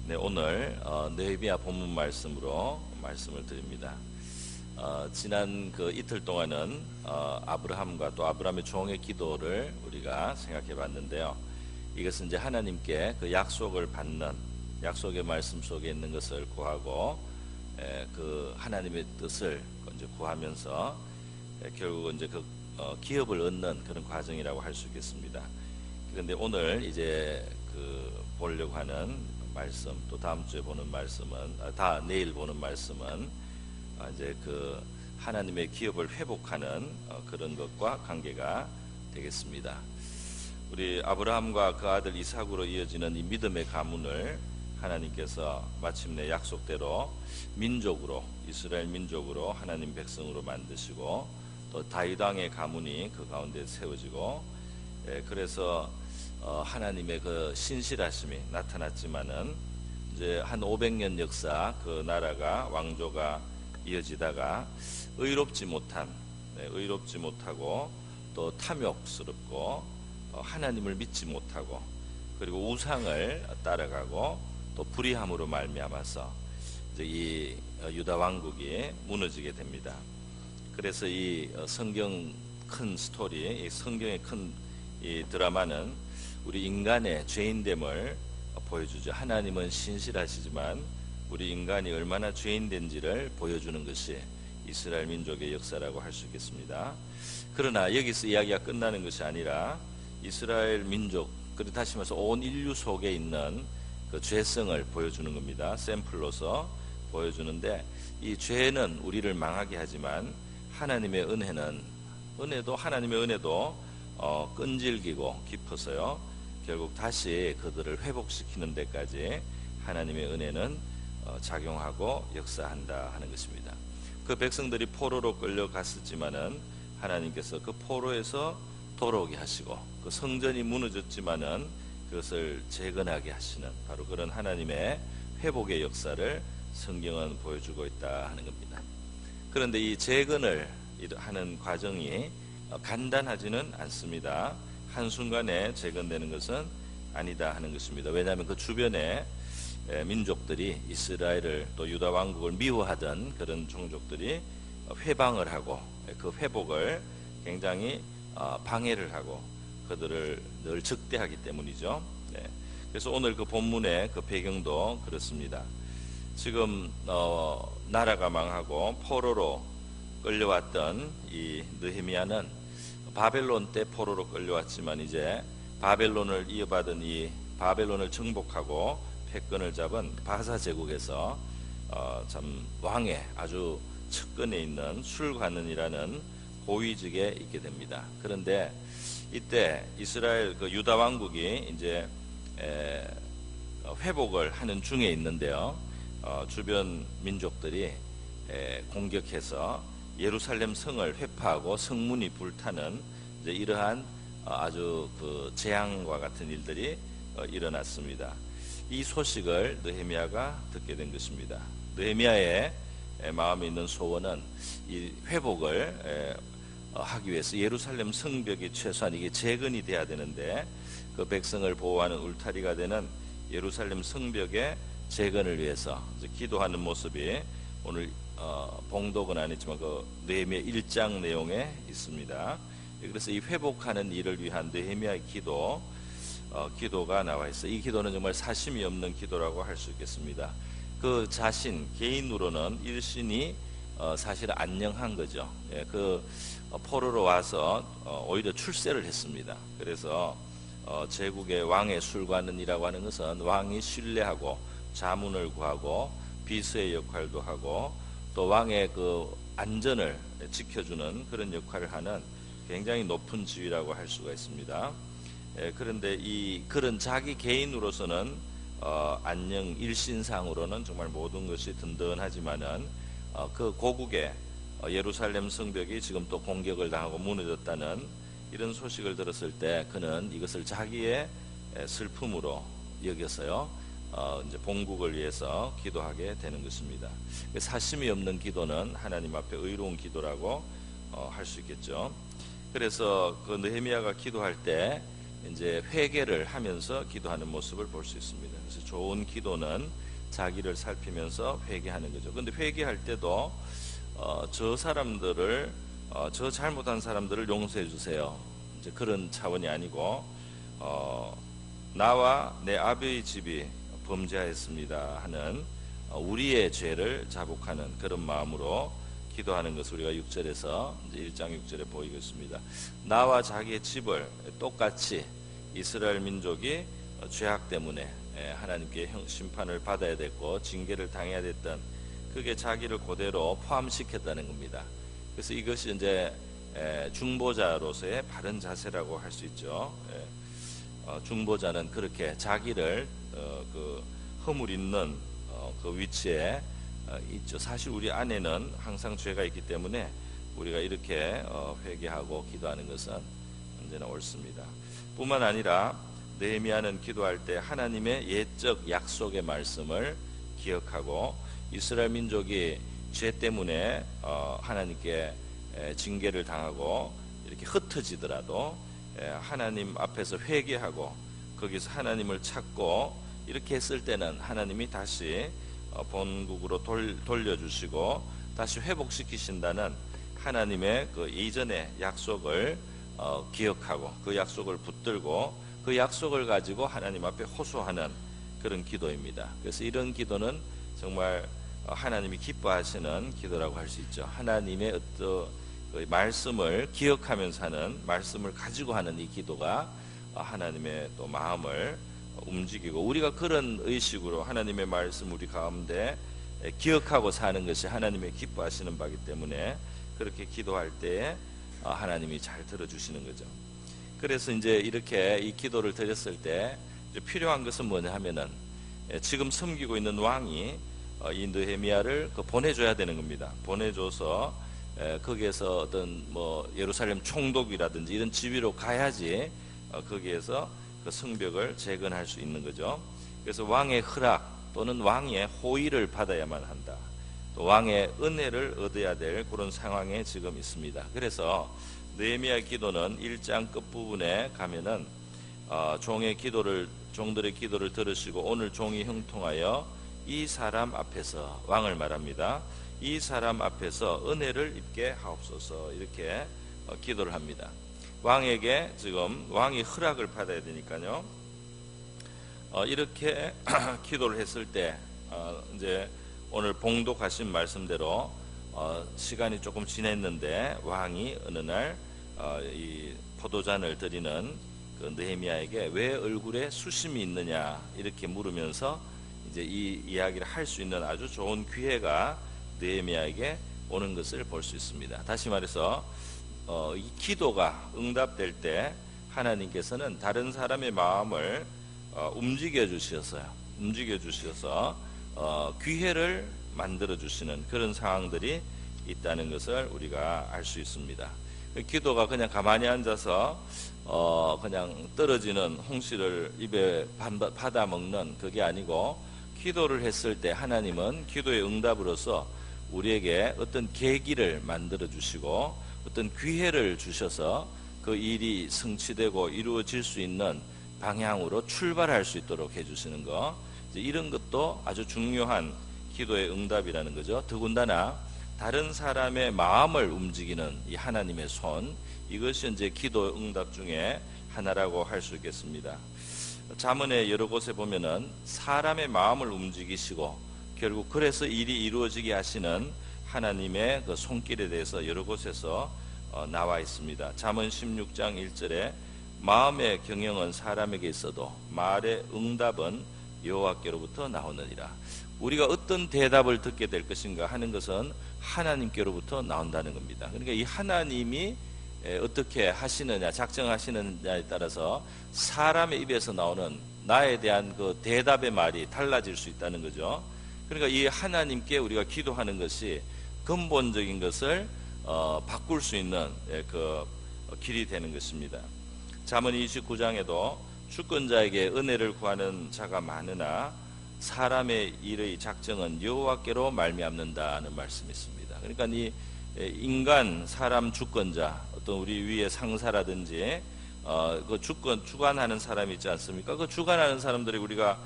네, 오늘 느헤미야 본문 말씀으로 말씀을 드립니다. 지난 그 이틀 동안은 아브라함과 또 아브라함의 종의 기도를 우리가 생각해 봤는데요. 이것은 이제 하나님께 그 약속을 받는 약속의 말씀 속에 있는 것을 구하고 그 하나님의 뜻을 이제 구하면서 결국 이제 그 기업을 얻는 그런 과정이라고 할 수 있겠습니다. 그런데 오늘 이제 그 보려고 하는 말씀, 또 다음 주에 보는 말씀은 내일 보는 말씀은 이제 그 하나님의 기업을 회복하는 그런 것과 관계가 되겠습니다. 우리 아브라함과 그 아들 이삭으로 이어지는 이 믿음의 가문을 하나님께서 마침내 약속대로 민족으로, 이스라엘 민족으로, 하나님 백성으로 만드시고 또 다윗 왕의 가문이 그 가운데 세워지고, 그래서 하나님의 그 신실하심이 나타났지만은 이제 한 500년 역사 그 나라가 왕조가 이어지다가 의롭지 못하고 또 탐욕스럽고 하나님을 믿지 못하고 그리고 우상을 따라가고 또 불의함으로 말미암아서 이제 이 유다 왕국이 무너지게 됩니다. 그래서 이 성경 큰 스토리, 이 성경의 큰 이 드라마는 우리 인간의 죄인됨을 보여주죠. 하나님은 신실하시지만 우리 인간이 얼마나 죄인된지를 보여주는 것이 이스라엘 민족의 역사라고 할 수 있겠습니다. 그러나 여기서 이야기가 끝나는 것이 아니라 이스라엘 민족, 그리고 다시 말해서 온 인류 속에 있는 그 죄성을 보여주는 겁니다. 샘플로서 보여주는데, 이 죄는 우리를 망하게 하지만 하나님의 하나님의 은혜도 끈질기고 깊어서요, 결국 다시 그들을 회복시키는 데까지 하나님의 은혜는 작용하고 역사한다 하는 것입니다. 그 백성들이 포로로 끌려갔었지만은 하나님께서 그 포로에서 돌아오게 하시고, 그 성전이 무너졌지만은 그것을 재건하게 하시는 바로 그런 하나님의 회복의 역사를 성경은 보여주고 있다 하는 겁니다. 그런데 이 재건을 하는 과정이 간단하지는 않습니다. 한순간에 재건되는 것은 아니다 하는 것입니다. 왜냐하면 그 주변에 민족들이 이스라엘을 또 유다 왕국을 미워하던 그런 종족들이 회방을 하고 그 회복을 굉장히 방해를 하고 그들을 늘 적대하기 때문이죠. 그래서 오늘 그 본문의 그 배경도 그렇습니다. 지금 나라가 망하고 포로로 끌려왔던 이 느헤미야는 바벨론 때 포로로 끌려왔지만 이제 바벨론을 이어받은 이 바벨론을 정복하고 패권을 잡은 바사 제국에서 참 왕의 아주 측근에 있는 술관원이라는 고위직에 있게 됩니다. 그런데 이때 이스라엘 그 유다 왕국이 이제 회복을 하는 중에 있는데요, 주변 민족들이 공격해서 예루살렘 성을 회파하고 성문이 불타는 이제 이러한 아주 그 재앙과 같은 일들이 일어났습니다. 이 소식을 느헤미야가 듣게 된 것입니다. 느헤미야의 마음에 있는 소원은 이 회복을 하기 위해서 예루살렘 성벽이 최소한 이게 재건이 돼야 되는데, 그 백성을 보호하는 울타리가 되는 예루살렘 성벽의 재건을 위해서 기도하는 모습이 오늘 봉독은 아니지만 그 느헤미야 1장 내용에 있습니다. 그래서 이 회복하는 일을 위한 느헤미야의 기도가 나와 있어요. 이 기도는 정말 사심이 없는 기도라고 할 수 있겠습니다. 그 자신 개인으로는 일신이 사실 안녕한 거죠. 그 포로로 와서 오히려 출세를 했습니다. 그래서 제국의 왕의 술관원이라고 하는 것은 왕이 신뢰하고 자문을 구하고 비서의 역할도 하고 또 왕의 그 안전을 지켜주는 그런 역할을 하는 굉장히 높은 지위라고 할 수가 있습니다. 그런데 그런 자기 개인으로서는 안녕 일신상으로는 정말 모든 것이 든든하지만은 그 고국의 예루살렘 성벽이 지금 또 공격을 당하고 무너졌다는 이런 소식을 들었을 때 그는 이것을 자기의 슬픔으로 여겨서요, 이제 본국을 위해서 기도하게 되는 것입니다. 사심이 없는 기도는 하나님 앞에 의로운 기도라고 할 수 있겠죠. 그래서 그 느헤미야가 기도할 때 이제 회개를 하면서 기도하는 모습을 볼 수 있습니다. 그래서 좋은 기도는 자기를 살피면서 회개하는 거죠. 근데 회개할 때도 저 사람들을 저 잘못한 사람들을 용서해 주세요. 이제 그런 차원이 아니고 나와 내 아버지 집이 범죄하였습니다 하는 우리의 죄를 자복하는 그런 마음으로 기도하는 것을 우리가 6절에서 이제 1장 6절에 보이겠습니다. 나와 자기의 집을 똑같이 이스라엘 민족이 죄악 때문에 하나님께 심판을 받아야 됐고 징계를 당해야 됐던 그게 자기를 그대로 포함시켰다는 겁니다. 그래서 이것이 이제 중보자로서의 바른 자세라고 할 수 있죠. 중보자는 그렇게 자기를 그 허물 있는 그 위치에 있죠. 사실 우리 안에는 항상 죄가 있기 때문에 우리가 이렇게 회개하고 기도하는 것은 언제나 옳습니다. 뿐만 아니라 느헤미야는 기도할 때 하나님의 예적 약속의 말씀을 기억하고 이스라엘 민족이 죄 때문에 하나님께 징계를 당하고 이렇게 흩어지더라도 하나님 앞에서 회개하고 거기서 하나님을 찾고 이렇게 했을 때는 하나님이 다시 본국으로 돌려주시고 다시 회복시키신다는 하나님의 그 이전의 약속을 기억하고 그 약속을 붙들고 그 약속을 가지고 하나님 앞에 호소하는 그런 기도입니다. 그래서 이런 기도는 정말 하나님이 기뻐하시는 기도라고 할 수 있죠. 하나님의 어떤 그 말씀을 기억하면서 하는, 말씀을 가지고 하는 이 기도가 하나님의 또 마음을 움직이고, 우리가 그런 의식으로 하나님의 말씀 우리 가운데 기억하고 사는 것이 하나님의 기뻐하시는 바이기 때문에 그렇게 기도할 때 하나님이 잘 들어주시는 거죠. 그래서 이제 이렇게 이 기도를 드렸을 때 필요한 것은 뭐냐 하면은 지금 섬기고 있는 왕이 이 느헤미야를 보내줘야 되는 겁니다. 보내줘서 거기에서 어떤 뭐 예루살렘 총독이라든지 이런 지위로 가야지 거기에서 그 성벽을 재건할 수 있는 거죠. 그래서 왕의 허락 또는 왕의 호의를 받아야만 한다. 또 왕의 은혜를 얻어야 될 그런 상황에 지금 있습니다. 그래서 느헤미야 기도는 1장 끝부분에 가면은 종들의 기도를 들으시고 오늘 종이 형통하여 이 사람 앞에서, 왕을 말합니다. 이 사람 앞에서 은혜를 입게 하옵소서, 이렇게 기도를 합니다. 왕에게 지금 왕이 허락을 받아야 되니까요. 이렇게 기도를 했을 때 이제 오늘 봉독하신 말씀대로 시간이 조금 지났는데 왕이 어느 날 이 포도잔을 드리는 그 느헤미야에게 왜 얼굴에 수심이 있느냐 이렇게 물으면서 이제 이 이야기를 할 수 있는 아주 좋은 기회가 느헤미야에게 오는 것을 볼 수 있습니다. 다시 말해서 이 기도가 응답될 때 하나님께서는 다른 사람의 마음을 움직여 주셔서 기회를 만들어 주시는 그런 상황들이 있다는 것을 우리가 알 수 있습니다. 기도가 그냥 가만히 앉아서 그냥 떨어지는 홍시를 입에 받아 먹는 그게 아니고, 기도를 했을 때 하나님은 기도의 응답으로서 우리에게 어떤 계기를 만들어 주시고 어떤 기회를 주셔서 그 일이 성취되고 이루어질 수 있는 방향으로 출발할 수 있도록 해주시는 거, 이런 것도 아주 중요한 기도의 응답이라는 거죠. 더군다나 다른 사람의 마음을 움직이는 이 하나님의 손, 이것이 이제 기도 응답 중에 하나라고 할 수 있겠습니다. 잠언의 여러 곳에 보면은 사람의 마음을 움직이시고 결국 그래서 일이 이루어지게 하시는 하나님의 그 손길에 대해서 여러 곳에서 나와 있습니다. 잠언 16장 1절에 마음의 경영은 사람에게 있어도 말의 응답은 여호와께로부터 나오느니라. 우리가 어떤 대답을 듣게 될 것인가 하는 것은 하나님께로부터 나온다는 겁니다. 그러니까 이 하나님이 어떻게 하시느냐, 작정하시느냐에 따라서 사람의 입에서 나오는 나에 대한 그 대답의 말이 달라질 수 있다는 거죠. 그러니까 이 하나님께 우리가 기도하는 것이 근본적인 것을 바꿀 수 있는 그 길이 되는 것입니다. 잠언 29장에도 주권자에게 은혜를 구하는 자가 많으나 사람의 일의 작정은 여호와께로 말미암는다는 말씀이 있습니다. 그러니까 이 인간, 사람 주권자, 어떤 우리 위의 상사라든지 그 주관하는 사람이 있지 않습니까? 그 주관하는 사람들이 우리가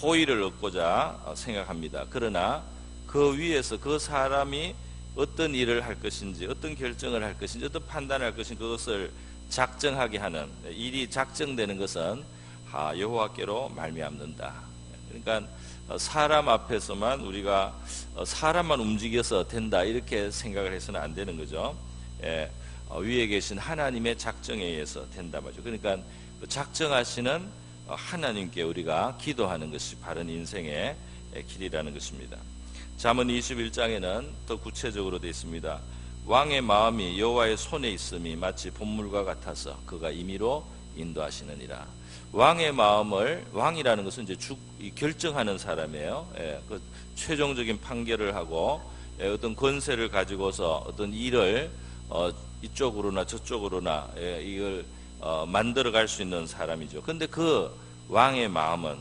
호의를 얻고자 생각합니다. 그러나 그 위에서 그 사람이 어떤 일을 할 것인지, 어떤 결정을 할 것인지, 어떤 판단을 할 것인지 그것을 작정하게 하는 일이 작정되는 것은 여호와께로 말미암는다. 그러니까 사람 앞에서만 우리가 사람만 움직여서 된다 이렇게 생각을 해서는 안 되는 거죠. 위에 계신 하나님의 작정에 의해서 된다 말이죠. 그러니까 작정하시는 하나님께 우리가 기도하는 것이 바른 인생의 길이라는 것입니다. 잠언 21장에는 더 구체적으로 되어 있습니다. 왕의 마음이 여호와의 손에 있음이 마치 봇물과 같아서 그가 임의로 인도하시느니라. 왕의 마음을, 왕이라는 것은 이제 결정하는 사람이에요. 그 최종적인 판결을 하고 어떤 권세를 가지고서 어떤 일을 이쪽으로나 저쪽으로나 이걸 만들어갈 수 있는 사람이죠. 그런데 그 왕의 마음은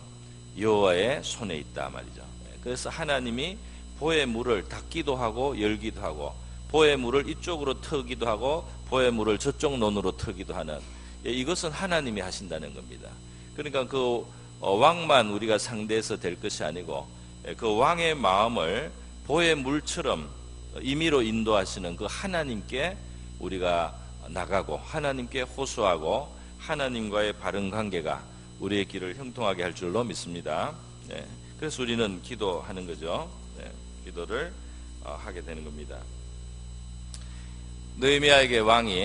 여호와의 손에 있다 말이죠. 그래서 하나님이 보의 물을 닫기도 하고 열기도 하고, 보의 물을 이쪽으로 트기도 하고 보의 물을 저쪽 논으로 트기도 하는, 이것은 하나님이 하신다는 겁니다. 그러니까 그 왕만 우리가 상대해서 될 것이 아니고 그 왕의 마음을 보의 물처럼 임의로 인도하시는 그 하나님께 우리가 나가고 하나님께 호소하고 하나님과의 바른 관계가 우리의 길을 형통하게 할 줄로 믿습니다. 그래서 우리는 기도하는 거죠. 기도를 하게 되는 겁니다. 느헤미야에게 왕이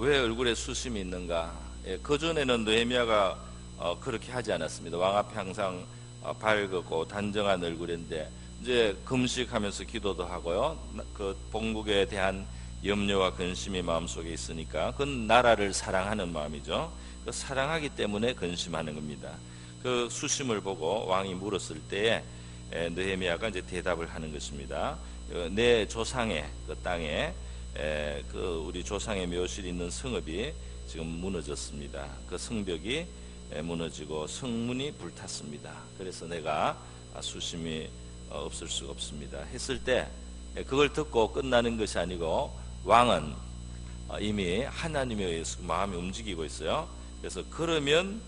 왜 얼굴에 수심이 있는가? 그전에는 느헤미야가 그렇게 하지 않았습니다. 왕 앞에 항상 밝고 단정한 얼굴인데 이제 금식하면서 기도도 하고요. 그 본국에 대한 염려와 근심이 마음속에 있으니까 그건 나라를 사랑하는 마음이죠. 그 사랑하기 때문에 근심하는 겁니다. 그 수심을 보고 왕이 물었을 때에 느헤미야가 이제 대답을 하는 것입니다. 내 조상의 그 땅에 그 우리 조상의 묘실이 있는 성읍이 지금 무너졌습니다. 그 성벽이 무너지고 성문이 불탔습니다. 그래서 내가 수심이 없을 수가 없습니다. 했을 때 그걸 듣고 끝나는 것이 아니고 왕은 이미 하나님에 의해서 마음이 움직이고 있어요. 그래서 그러면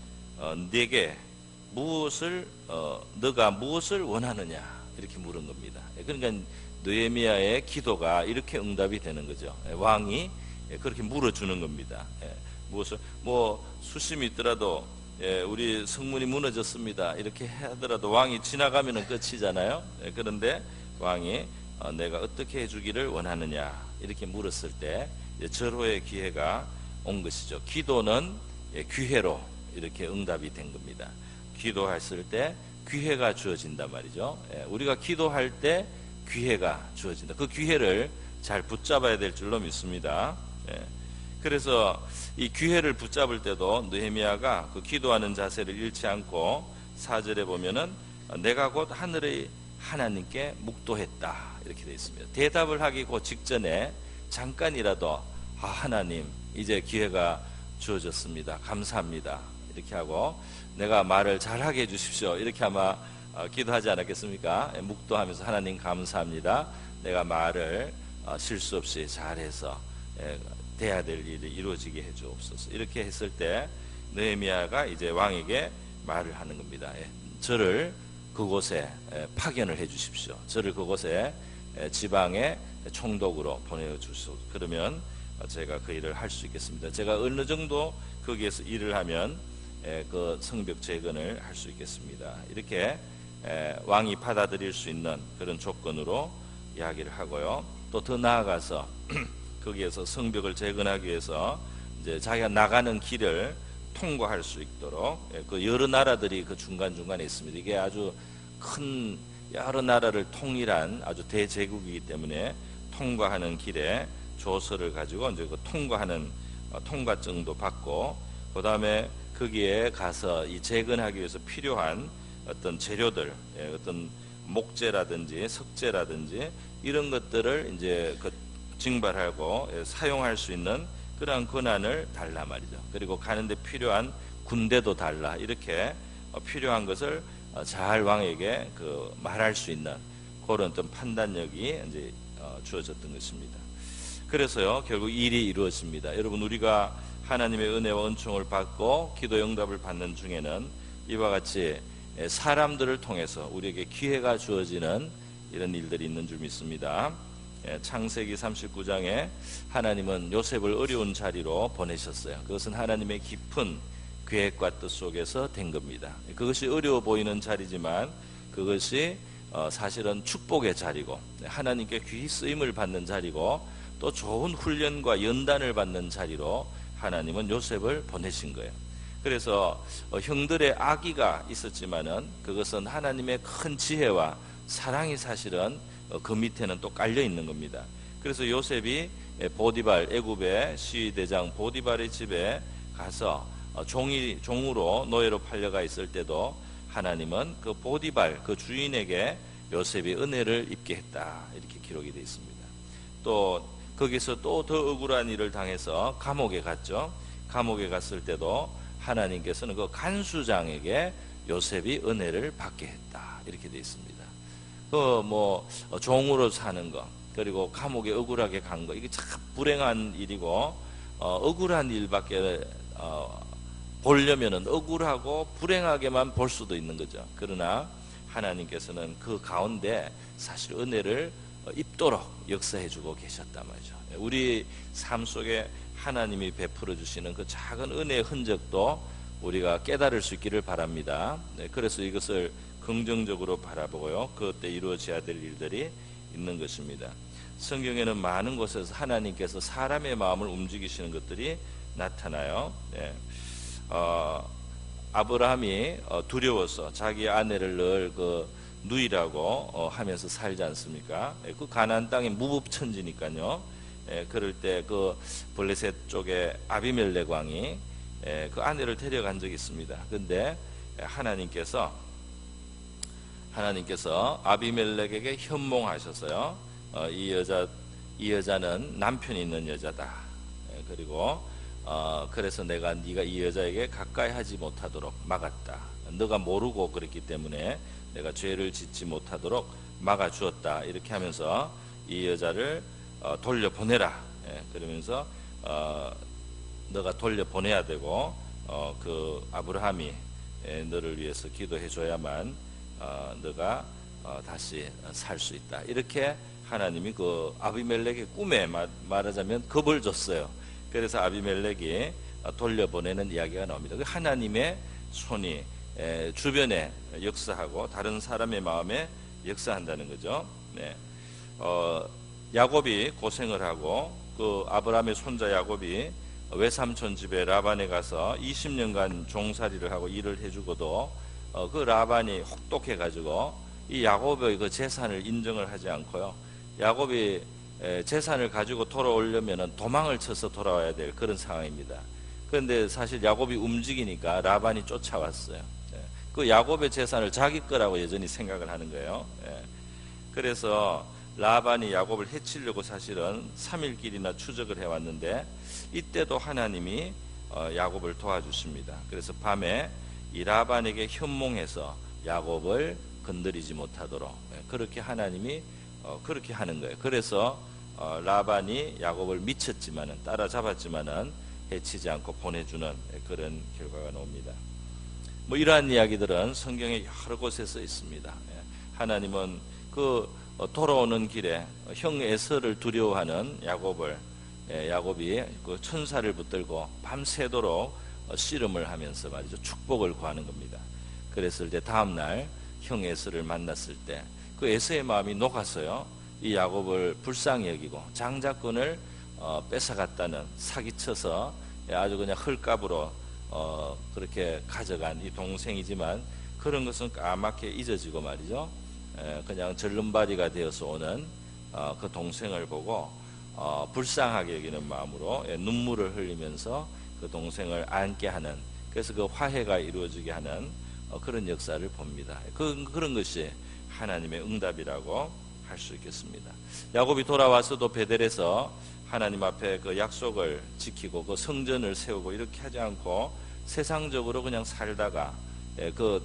내게 너가 무엇을 원하느냐 이렇게 물은 겁니다. 그러니까 느헤미야의 기도가 이렇게 응답이 되는 거죠. 왕이 그렇게 물어주는 겁니다. 무엇을 수심이 있더라도 우리 성문이 무너졌습니다 이렇게 하더라도 왕이 지나가면 끝이잖아요. 그런데 왕이 내가 어떻게 해주기를 원하느냐 이렇게 물었을 때 절호의 기회가 온 것이죠. 기도는 기회로 이렇게 응답이 된 겁니다. 기도했을 때 기회가 주어진단 말이죠. 우리가 기도할 때 기회가 주어진다. 그 기회를 잘 붙잡아야 될 줄로 믿습니다. 그래서 이 기회를 붙잡을 때도 느헤미야가 그 기도하는 자세를 잃지 않고 4절에 보면은 내가 곧 하늘의 하나님께 묵도했다 이렇게 되어 있습니다. 대답을 하기 그 직전에 잠깐이라도 하나님 이제 기회가 주어졌습니다. 감사합니다 이렇게 하고 내가 말을 잘하게 해주십시오 이렇게 아마 기도하지 않았겠습니까? 묵도하면서 하나님 감사합니다. 내가 말을 실수 없이 잘해서 돼야 될 일이 이루어지게 해주옵소서. 이렇게 했을 때 느헤미야가 이제 왕에게 말을 하는 겁니다. 저를 그곳에 파견을 해 주십시오. 저를 그곳에 지방의 총독으로 보내주시오. 그러면 제가 그 일을 할 수 있겠습니다. 제가 어느 정도 거기에서 일을 하면 그 성벽 재건을 할 수 있겠습니다. 이렇게 왕이 받아들일 수 있는 그런 조건으로 이야기를 하고요. 또 더 나아가서 거기에서 성벽을 재건하기 위해서 이제 자기가 나가는 길을 통과할 수 있도록 그 여러 나라들이 그 중간중간에 있습니다. 이게 아주 큰 여러 나라를 통일한 아주 대제국이기 때문에 통과하는 길에 조서를 가지고 이제 그 통과하는 통과증도 받고 그 다음에 거기에 가서 이 재건하기 위해서 필요한 어떤 재료들, 어떤 목재라든지 석재라든지 이런 것들을 이제 그 징발하고 사용할 수 있는 그러한 권한을 달라 말이죠. 그리고 가는데 필요한 군대도 달라. 이렇게 필요한 것을 잘 왕에게 그 말할 수 있는 그런 어떤 판단력이 이제 주어졌던 것입니다. 그래서요 결국 일이 이루어집니다. 여러분 우리가 하나님의 은혜와 은총을 받고 기도 응답을 받는 중에는 이와 같이 사람들을 통해서 우리에게 기회가 주어지는 이런 일들이 있는 줄 믿습니다. 창세기 39장에 하나님은 요셉을 어려운 자리로 보내셨어요. 그것은 하나님의 깊은 계획과 뜻 속에서 된 겁니다. 그것이 어려워 보이는 자리지만 그것이 사실은 축복의 자리고 하나님께 귀히 쓰임을 받는 자리고 또 좋은 훈련과 연단을 받는 자리로 하나님은 요셉을 보내신 거예요. 그래서 형들의 악의가 있었지만은 그것은 하나님의 큰 지혜와 사랑이 사실은 그 밑에는 또 깔려 있는 겁니다. 그래서 요셉이 보디발, 애굽의 시위대장 보디발의 집에 가서 종으로 노예로 팔려가 있을 때도 하나님은 그 보디발 그 주인에게 요셉이 은혜를 입게 했다, 이렇게 기록이 되어 있습니다. 또 거기서 또 더 억울한 일을 당해서 감옥에 갔죠. 감옥에 갔을 때도 하나님께서는 그 간수장에게 요셉이 은혜를 받게 했다, 이렇게 되어 있습니다. 종으로 사는 거, 그리고 감옥에 억울하게 간 거, 이게 참 불행한 일이고 억울한 일밖에 보려면은 억울하고 불행하게만 볼 수도 있는 거죠. 그러나 하나님께서는 그 가운데 사실 은혜를 입도록 역사해주고 계셨단 말이죠. 우리 삶 속에 하나님이 베풀어 주시는 그 작은 은혜의 흔적도 우리가 깨달을 수 있기를 바랍니다. 그래서 이것을 긍정적으로 바라보고요, 그때 이루어져야 될 일들이 있는 것입니다. 성경에는 많은 곳에서 하나님께서 사람의 마음을 움직이시는 것들이 나타나요. 아브라함이 두려워서 자기 아내를 늘 그 누이라고 하면서 살지 않습니까? 그 가나안 땅이 무법천지니까요. 그럴 때 그 블레셋 쪽에 아비멜렉 왕이 그 아내를 데려간 적이 있습니다. 그런데 하나님께서 아비멜렉에게 현몽하셨어요. 이 여자는 남편이 있는 여자다. 그리고 그래서 네가 이 여자에게 가까이 하지 못하도록 막았다. 너가 모르고 그랬기 때문에 내가 죄를 짓지 못하도록 막아주었다. 이렇게 하면서 이 여자를 돌려보내라. 그러면서 너가 돌려보내야 되고 그 아브라함이 너를 위해서 기도해 줘야만 너가 다시 살 수 있다. 이렇게 하나님이 그 아비멜렉의 꿈에 말하자면 겁을 줬어요. 그래서 아비멜렉이 돌려보내는 이야기가 나옵니다. 그 하나님의 손이 주변에 역사하고 다른 사람의 마음에 역사한다는 거죠. 야곱이 고생을 하고 그 아브라함의 손자 야곱이 외삼촌 집에 라반에 가서 20년간 종살이를 하고 일을 해주고도 그 라반이 혹독해가지고 이 야곱의 그 재산을 인정을 하지 않고요, 야곱이 재산을 가지고 돌아오려면 도망을 쳐서 돌아와야 될 그런 상황입니다. 그런데 사실 야곱이 움직이니까 라반이 쫓아왔어요. 그 야곱의 재산을 자기 거라고 여전히 생각을 하는 거예요. 그래서 라반이 야곱을 해치려고 사실은 3일길이나 추적을 해왔는데 이때도 하나님이 야곱을 도와주십니다. 그래서 밤에 이 라반에게 현몽해서 야곱을 건드리지 못하도록 그렇게 하나님이 그렇게 하는 거예요. 그래서 라반이 야곱을 미쳤지만은 따라잡았지만은 해치지 않고 보내주는 그런 결과가 나옵니다. 이러한 이야기들은 성경에 여러 곳에서 있습니다. 하나님은 그 돌아오는 길에 형 에서를 두려워하는 야곱이 그 천사를 붙들고 밤새도록 씨름을 하면서 말이죠, 축복을 구하는 겁니다. 그랬을 때 다음날 형 에서를 만났을 때 그 에서의 마음이 녹아서요, 이 야곱을 불쌍히 여기고 장자권을 뺏어갔다는, 사기쳐서 아주 그냥 헐값으로 그렇게 가져간 이 동생이지만 그런 것은 까맣게 잊어지고 말이죠, 그냥 절름발이가 되어서 오는 그 동생을 보고 불쌍하게 여기는 마음으로 눈물을 흘리면서 그 동생을 안게 하는, 그래서 그 화해가 이루어지게 하는 그런 역사를 봅니다. 그런 것이 하나님의 응답이라고 할 수 있겠습니다. 야곱이 돌아와서도 베델에서 하나님 앞에 그 약속을 지키고 그 성전을 세우고 이렇게 하지 않고 세상적으로 그냥 살다가 그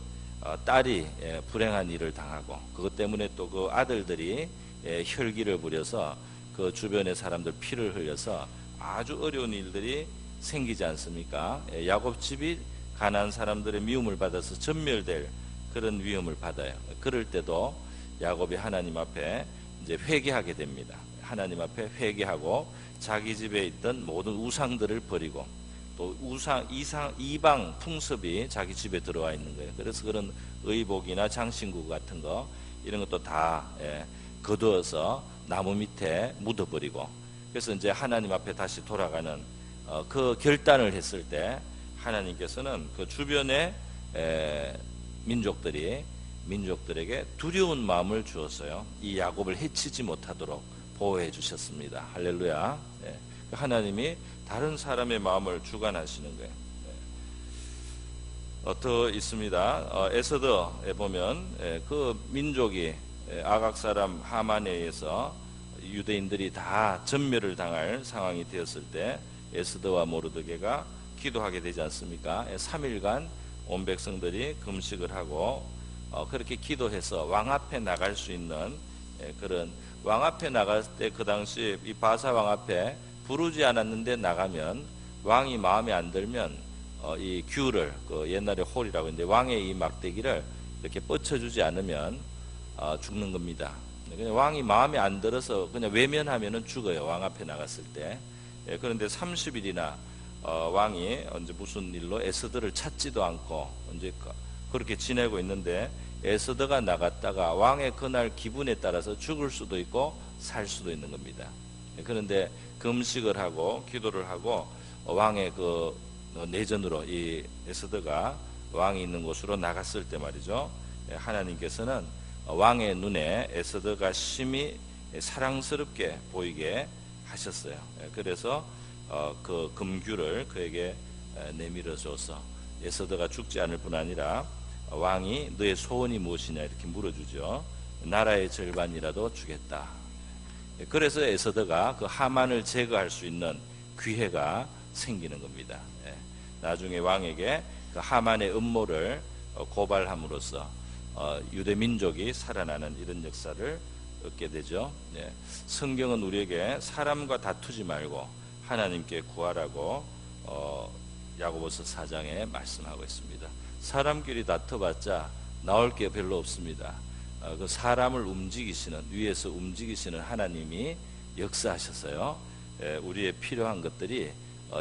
딸이 불행한 일을 당하고 그것 때문에 또 그 아들들이 혈기를 부려서 그 주변의 사람들 피를 흘려서 아주 어려운 일들이 생기지 않습니까? 야곱 집이 가나안 사람들의 미움을 받아서 전멸될 그런 위험을 받아요. 그럴 때도 야곱이 하나님 앞에 이제 회개하게 됩니다. 하나님 앞에 회개하고 자기 집에 있던 모든 우상들을 버리고 또 이방 풍습이 자기 집에 들어와 있는 거예요. 그래서 그런 의복이나 장신구 같은 거 이런 것도 다 거두어서 나무 밑에 묻어버리고, 그래서 이제 하나님 앞에 다시 돌아가는 그 결단을 했을 때 하나님께서는 그 주변의 민족들에게 두려운 마음을 주었어요. 이 야곱을 해치지 못하도록 보호해 주셨습니다. 할렐루야. 하나님이 다른 사람의 마음을 주관하시는 거예요. 더 있습니다. 에서더에 보면 그 민족이 아각 사람 하만에 의해서 유대인들이 다 전멸을 당할 상황이 되었을 때 에스더와 모르드게가 기도하게 되지 않습니까? 3일간 온 백성들이 금식을 하고 그렇게 기도해서 왕 앞에 나갈 수 있는 그런, 왕 앞에 나갈 때 그 당시 이 바사 왕 앞에 부르지 않았는데 나가면 왕이 마음에 안 들면 이 귤을, 그 옛날에 홀이라고 했는데 왕의 이 막대기를 이렇게 뻗쳐주지 않으면 죽는 겁니다. 그냥 왕이 마음에 안 들어서 그냥 외면하면은 죽어요. 왕 앞에 나갔을 때. 그런데 30일이나 왕이 언제 무슨 일로 에스더를 찾지도 않고 언제 그렇게 지내고 있는데 에스더가 나갔다가 왕의 그날 기분에 따라서 죽을 수도 있고 살 수도 있는 겁니다. 그런데 금식을 하고 기도를 하고 왕의 그 내전으로 이 에스더가 왕이 있는 곳으로 나갔을 때 말이죠, 하나님께서는 왕의 눈에 에스더가 심히 사랑스럽게 보이게 하셨어요. 그래서 그 금규를 그에게 내밀어 줘서 에스더가 죽지 않을 뿐 아니라 왕이 너의 소원이 무엇이냐 이렇게 물어주죠. 나라의 절반이라도 주겠다. 그래서 에스더가 그 하만을 제거할 수 있는 기회가 생기는 겁니다. 나중에 왕에게 그 하만의 음모를 고발함으로써 유대 민족이 살아나는 이런 역사를 얻게 되죠. 성경은 우리에게 사람과 다투지 말고 하나님께 구하라고 야고보서 4장에 말씀하고 있습니다. 사람끼리 다퉈봤자 나올 게 별로 없습니다. 그 사람을 움직이시는, 위에서 움직이시는 하나님이 역사하셔서요, 우리의 필요한 것들이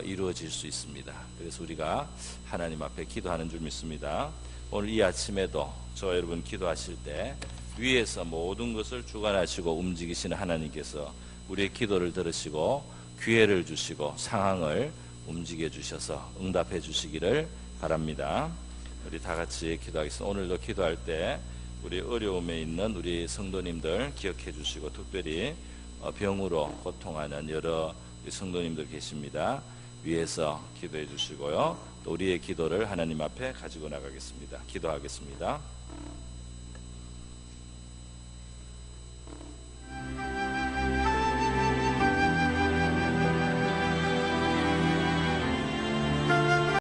이루어질 수 있습니다. 그래서 우리가 하나님 앞에 기도하는 줄 믿습니다. 오늘 이 아침에도 저와 여러분 기도하실 때 위에서 모든 것을 주관하시고 움직이시는 하나님께서 우리의 기도를 들으시고 기회를 주시고 상황을 움직여 주셔서 응답해 주시기를 바랍니다. 우리 다 같이 기도하겠습니다. 오늘도 기도할 때 우리 어려움에 있는 우리 성도님들 기억해 주시고, 특별히 병으로 고통하는 여러 성도님들 계십니다. 위에서 기도해 주시고요, 또 우리의 기도를 하나님 앞에 가지고 나가겠습니다. 기도하겠습니다.